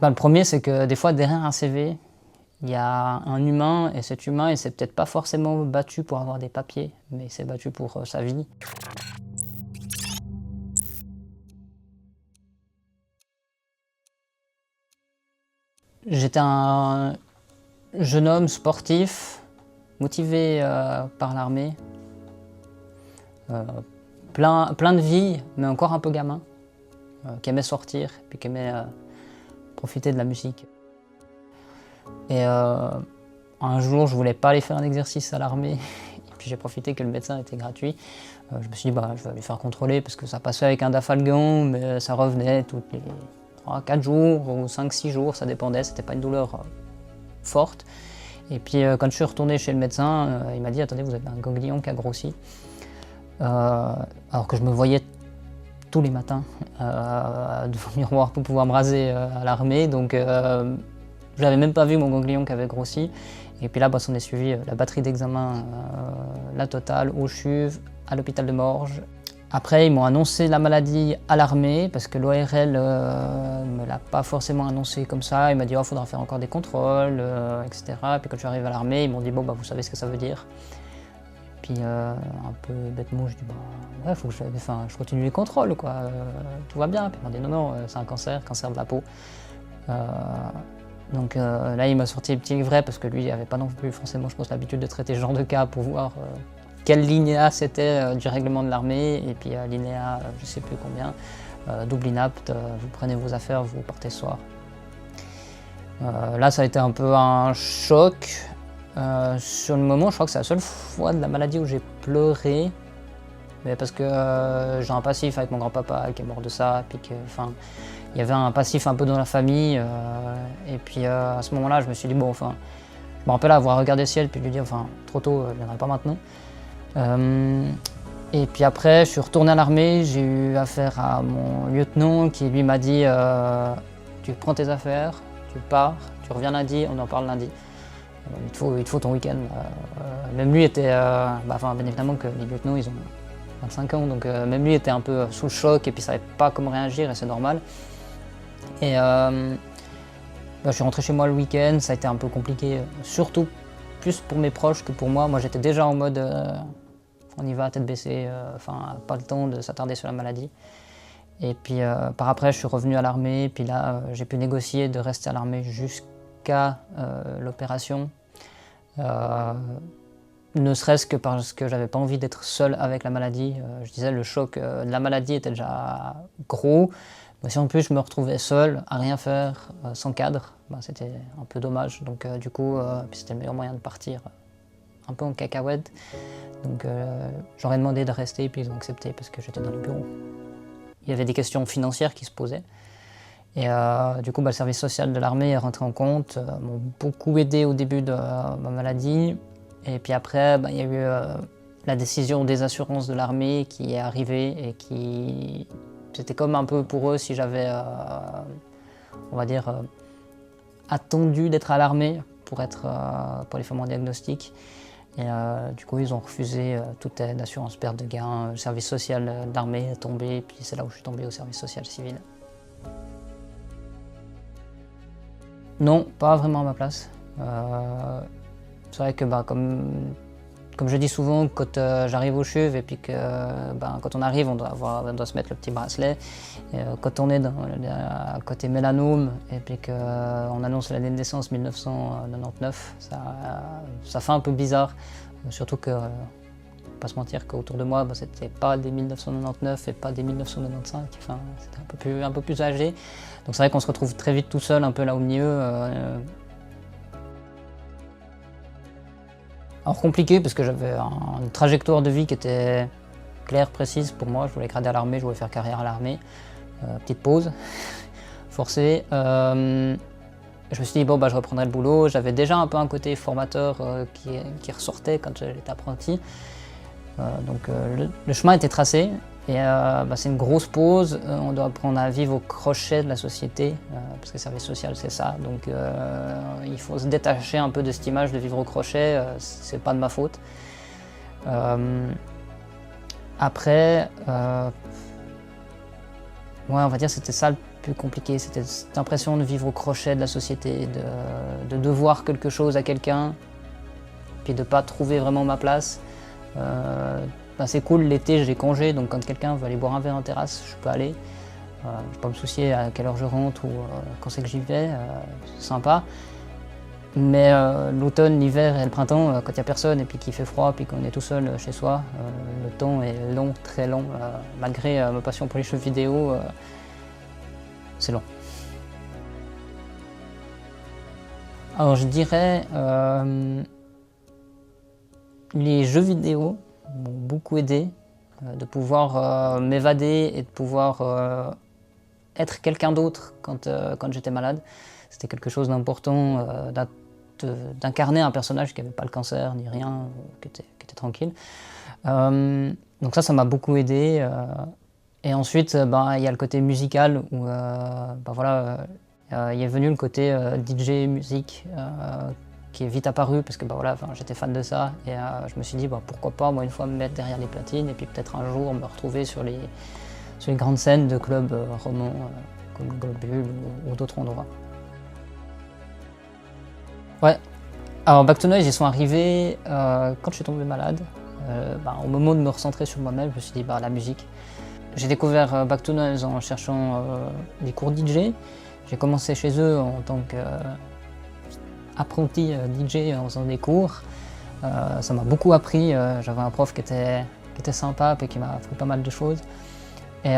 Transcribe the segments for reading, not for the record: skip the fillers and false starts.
Le premier, c'est que des fois, derrière un CV, il y a un humain, et cet humain, il s'est peut-être pas forcément battu pour avoir des papiers, mais il s'est battu pour sa vie. J'étais un jeune homme sportif, motivé par l'armée, euh, plein de vie, mais encore un peu gamin, qui aimait sortir, puis qui aimait profiter de la musique. Et un jour, je voulais pas aller faire un exercice à l'armée, et puis j'ai profité que le médecin était gratuit. Je me suis dit, je vais aller faire contrôler, parce que ça passait avec un dafalgan, mais ça revenait tous les 3-4 jours, ou 5-6 jours, ça dépendait, c'était pas une douleur forte. Et puis quand je suis retourné chez le médecin, il m'a dit, attendez, vous avez un ganglion qui a grossi. Alors que je me voyais tous les matins devant le miroir pour pouvoir me raser à l'armée, donc je n'avais même pas vu mon ganglion qui avait grossi. Et puis là, s'en est suivi la batterie d'examen, la totale, au CHUV, à l'hôpital de Morges. Après, ils m'ont annoncé la maladie à l'armée, parce que l'ORL ne me l'a pas forcément annoncé comme ça. Il m'a dit, il faudra faire encore des contrôles, etc. Et puis quand je suis arrivé à l'armée, ils m'ont dit, vous savez ce que ça veut dire. Puis un peu bêtement, je dis, ouais, faut que je continue les contrôles, quoi. Tout va bien. Puis ils m'ont dit, non, c'est un cancer de la peau. Donc là, il m'a sorti le petit livret, parce que lui, il n'avait pas non plus forcément, je pense, l'habitude de traiter ce genre de cas pour voir quel linéa c'était du règlement de l'armée, et puis linéa, je sais plus combien, double inapte, vous prenez vos affaires, vous partez ce soir. Là, ça a été un peu un choc. Sur le moment, je crois que c'est la seule fois de la maladie où j'ai pleuré, mais parce que j'ai un passif avec mon grand-papa qui est mort de ça, puis que, il y avait un passif un peu dans la famille, et puis à ce moment-là, je me suis dit, je me rappelle avoir regardé le ciel, puis lui dire, trop tôt, je viendrai pas maintenant. Et puis après, je suis retourné à l'armée, j'ai eu affaire à mon lieutenant qui lui m'a dit, tu prends tes affaires, tu pars, tu reviens lundi, on en parle lundi. Il te faut ton week-end. Même lui était, bien évidemment que les lieutenants, ils ont 25 ans, donc même lui était un peu sous le choc, et puis savait pas comment réagir, et c'est normal. Et je suis rentré chez moi le week-end, ça a été un peu compliqué, surtout plus pour mes proches que pour moi. Moi, j'étais déjà en mode on y va tête baissée, pas le temps de s'attarder sur la maladie. Et puis par après, je suis revenu à l'armée, puis là, j'ai pu négocier de rester à l'armée jusqu'à l'opération. Ne serait-ce que parce que j'avais pas envie d'être seul avec la maladie. Je disais, le choc de la maladie était déjà gros. Mais si en plus je me retrouvais seul, à rien faire, sans cadre, c'était un peu dommage. Donc du coup, c'était le meilleur moyen de partir, un peu en cacahuète. Donc j'aurais demandé de rester, puis ils ont accepté parce que j'étais dans le bureau. Il y avait des questions financières qui se posaient. Et du coup, le service social de l'armée est rentré en compte, m'ont beaucoup aidé au début de ma maladie. Et puis après, il y a eu la décision des assurances de l'armée qui est arrivée, et qui... C'était comme un peu pour eux si j'avais, on va dire, attendu d'être à l'armée pour aller faire mon diagnostic. Et du coup, ils ont refusé toute aide, assurance perte de gain. Le service social de l'armée est tombé, et puis c'est là où je suis tombé au service social civil. Non, pas vraiment à ma place. C'est vrai que comme je dis souvent, quand j'arrive au CHUV, et puis que quand on arrive, on doit se mettre le petit bracelet. Et, quand on est à côté mélanome, et puis qu'on annonce l'année de naissance 1999, ça fait un peu bizarre. Surtout que, pas se mentir, qu'autour de moi, c'était pas des 1999 et pas des 1995. C'était un peu plus âgé. Donc c'est vrai qu'on se retrouve très vite tout seul, un peu là au milieu. Alors compliqué, parce que j'avais une trajectoire de vie qui était claire, précise pour moi. Je voulais grader à l'armée, je voulais faire carrière à l'armée. Petite pause, forcée. Je me suis dit, je reprendrai le boulot. J'avais déjà un peu un côté formateur qui ressortait quand j'étais apprenti. Donc le chemin était tracé. Et c'est une grosse pause, on doit apprendre à vivre au crochet de la société, parce que le service social c'est ça, donc il faut se détacher un peu de cette image de vivre au crochet, c'est pas de ma faute. Après, on va dire c'était ça plus compliqué. C'était cette impression de vivre au crochet de la société, de devoir quelque chose à quelqu'un, puis de ne pas trouver vraiment ma place. C'est cool, l'été j'ai congé, donc quand quelqu'un veut aller boire un verre en terrasse, je peux aller. Je ne vais pas me soucier à quelle heure je rentre ou quand c'est que j'y vais, c'est sympa. Mais l'automne, l'hiver et le printemps, quand il n'y a personne et puis qu'il fait froid, puis qu'on est tout seul chez soi, le temps est long, très long. Malgré ma passion pour les jeux vidéo, c'est long. Alors je dirais, les jeux vidéo m'ont beaucoup aidé, de pouvoir m'évader et de pouvoir être quelqu'un d'autre quand j'étais malade. C'était quelque chose d'important, d'incarner un personnage qui n'avait pas le cancer ni rien, qui était tranquille. Donc ça m'a beaucoup aidé. Et ensuite, il y a le côté musical où il est venu le côté DJ musique qui est vite apparu parce que j'étais fan de ça et je me suis dit pourquoi pas moi une fois me mettre derrière les platines et puis peut-être un jour me retrouver sur les grandes scènes de clubs romans comme le Globule ou d'autres endroits. Ouais. Alors Back to Noise, ils sont arrivés quand je suis tombé malade. Au moment de me recentrer sur moi-même, je me suis dit la musique. J'ai découvert Back to Noise en cherchant des cours DJ. J'ai commencé chez eux en tant qu'apprenti DJ en faisant des cours. Ça m'a beaucoup appris. J'avais un prof qui était sympa et qui m'a appris pas mal de choses. Et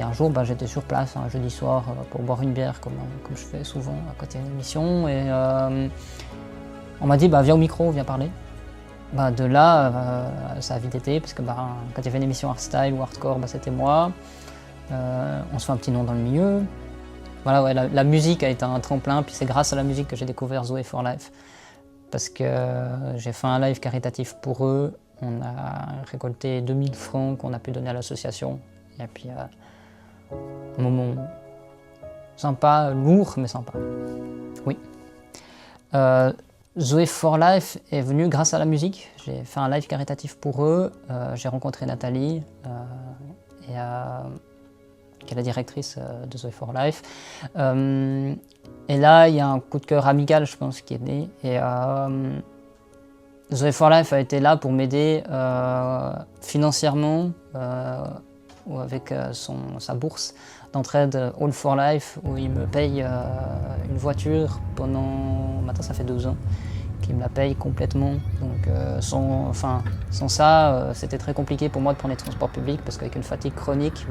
un jour, j'étais sur place un jeudi soir pour boire une bière, comme je fais souvent à côté d'une émission. Et on m'a dit viens au micro, viens parler. De là, ça a vite été, parce que quand il y avait une émission hardstyle ou hardcore, c'était moi. On se fait un petit nom dans le milieu. La musique a été un tremplin, puis c'est grâce à la musique que j'ai découvert Zoé for Life. Parce que j'ai fait un live caritatif pour eux. On a récolté 2000 francs qu'on a pu donner à l'association. Et puis, un moment sympa, lourd, mais sympa. Oui. Zoé for Life est venue grâce à la musique. J'ai fait un live caritatif pour eux. J'ai rencontré Nathalie, qui est la directrice de Zoé for Life. Et là, il y a un coup de cœur amical, je pense, qui est né. Et Zoé for Life a été là pour m'aider financièrement ou avec sa bourse d'entraide All for Life, où il me paye une voiture pendant, maintenant ça fait 12 ans, qu'il me la paye complètement. Donc sans ça, c'était très compliqué pour moi de prendre les transports publics, parce qu'avec une fatigue chronique,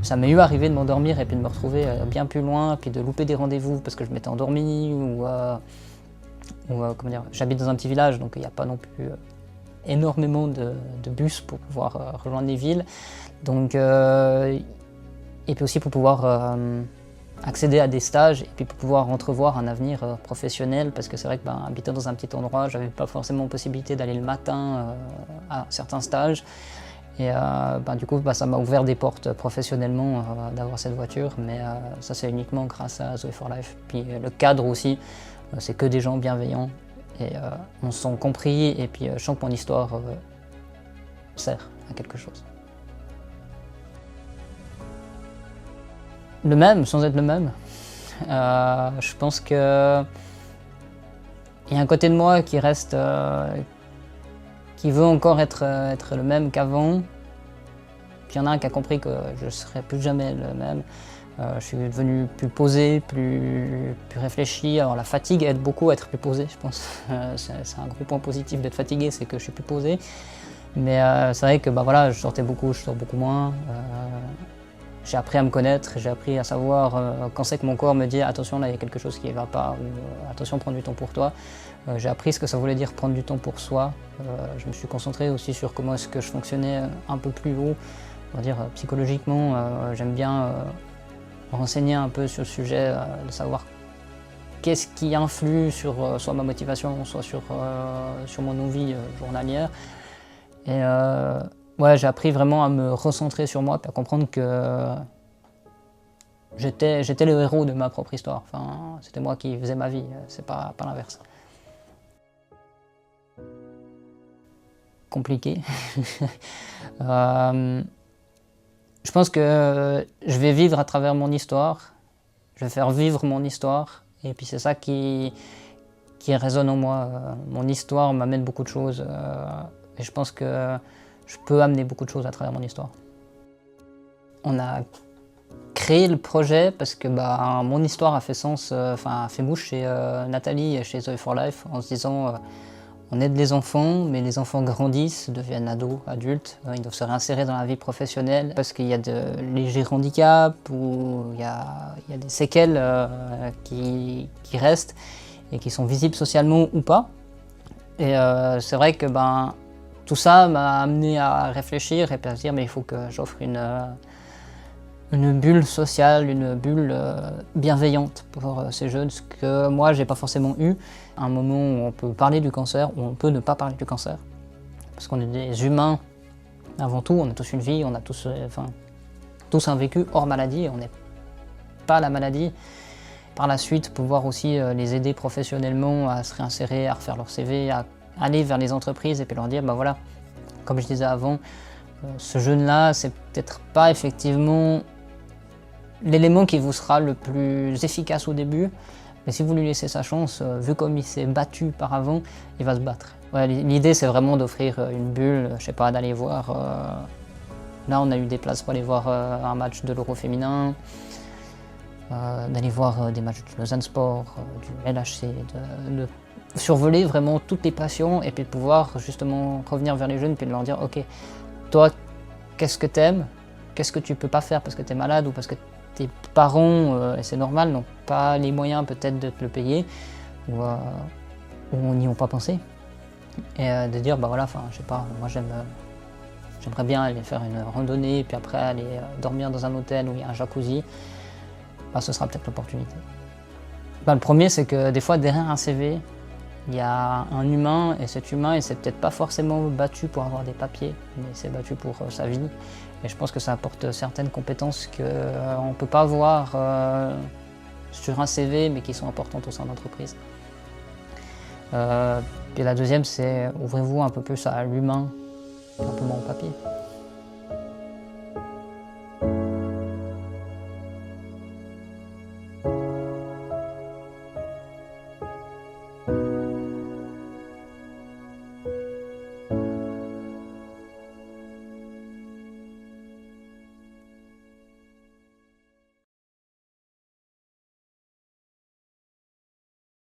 ça m'est eu arrivé de m'endormir et puis de me retrouver bien plus loin, puis de louper des rendez-vous parce que je m'étais endormi, ou j'habite dans un petit village, donc il n'y a pas non plus énormément de bus pour pouvoir rejoindre les villes. Donc, et puis aussi pour pouvoir accéder à des stages et puis pour pouvoir entrevoir un avenir professionnel, parce que c'est vrai que habiter dans un petit endroit, j'avais pas forcément possibilité d'aller le matin à certains stages. Et du coup, ça m'a ouvert des portes professionnellement d'avoir cette voiture, mais ça c'est uniquement grâce à Zoé for Life. Puis le cadre aussi, c'est que des gens bienveillants et on se sent compris, et puis je sens que mon histoire sert à quelque chose. Le même, sans être le même. Je pense que il y a un côté de moi qui reste, qui veut encore être le même qu'avant. Puis il y en a un qui a compris que je ne serai plus jamais le même. Je suis devenu plus posé, plus réfléchi. Alors la fatigue aide beaucoup à être plus posé, je pense. C'est un gros point positif d'être fatigué, c'est que je suis plus posé. Mais c'est vrai que je sortais beaucoup, je sors beaucoup moins. J'ai appris à me connaître, j'ai appris à savoir quand c'est que mon corps me dit attention, là il y a quelque chose qui ne va pas, ou attention, prends du temps pour toi. J'ai appris ce que ça voulait dire prendre du temps pour soi. Je me suis concentré aussi sur comment est-ce que je fonctionnais un peu plus haut, on va dire psychologiquement. J'aime bien me renseigner un peu sur le sujet, de savoir qu'est-ce qui influe sur soit ma motivation, soit sur mon envie journalière. Et j'ai appris vraiment à me recentrer sur moi, et à comprendre que j'étais le héros de ma propre histoire. Enfin, c'était moi qui faisais ma vie, c'est pas l'inverse. Compliqué. Je Je pense que je vais vivre à travers mon histoire, je vais faire vivre mon histoire, et puis c'est ça qui résonne en moi. Mon histoire m'amène beaucoup de choses, et je pense que je peux amener beaucoup de choses à travers mon histoire. On a créé le projet parce que mon histoire a fait sens, a fait mouche chez Nathalie et chez Zoe for Life, en se disant on aide les enfants, mais les enfants grandissent, deviennent ados, adultes, ils doivent se réinsérer dans la vie professionnelle parce qu'il y a de légers handicaps ou il y a des séquelles qui restent et qui sont visibles socialement ou pas. Et c'est vrai que tout ça m'a amené à réfléchir et à se dire mais il faut que j'offre une bulle sociale, une bulle bienveillante pour ces jeunes, ce que moi j'ai pas forcément eu. Un moment où on peut parler du cancer, où on peut ne pas parler du cancer. Parce qu'on est des humains avant tout, on a tous une vie, on a tous un vécu hors maladie, on n'est pas la maladie. Par la suite, pouvoir aussi les aider professionnellement à se réinsérer, à refaire leur CV, à aller vers les entreprises et puis leur dire voilà, comme je disais avant, ce jeune-là, c'est peut-être pas effectivement l'élément qui vous sera le plus efficace au début, mais si vous lui laissez sa chance, vu comme il s'est battu par avant, il va se battre. Ouais, l'idée c'est vraiment d'offrir une bulle, je sais pas, d'aller voir... là on a eu des places pour aller voir un match de l'Euro féminin, d'aller voir des matchs du Lausanne Sport, du LHC, de survoler vraiment toutes les passions et puis de pouvoir justement revenir vers les jeunes puis de leur dire ok, toi qu'est-ce que t'aimes, qu'est-ce que tu peux pas faire parce que t'es malade ou parce que tes parents, et c'est normal, n'ont pas les moyens peut-être de te le payer ou n'y ont pas pensé. Et de dire je sais pas, moi j'aimerais bien aller faire une randonnée puis après aller dormir dans un hôtel où il y a un jacuzzi, ce sera peut-être l'opportunité. Le premier c'est que des fois derrière un CV, il y a un humain et cet humain il s'est peut-être pas forcément battu pour avoir des papiers, mais il s'est battu pour sa vie. Et je pense que ça apporte certaines compétences qu'on ne peut pas voir sur un CV mais qui sont importantes au sein de l'entreprise. Puis la deuxième c'est ouvrez-vous un peu plus à l'humain, un peu moins au papier.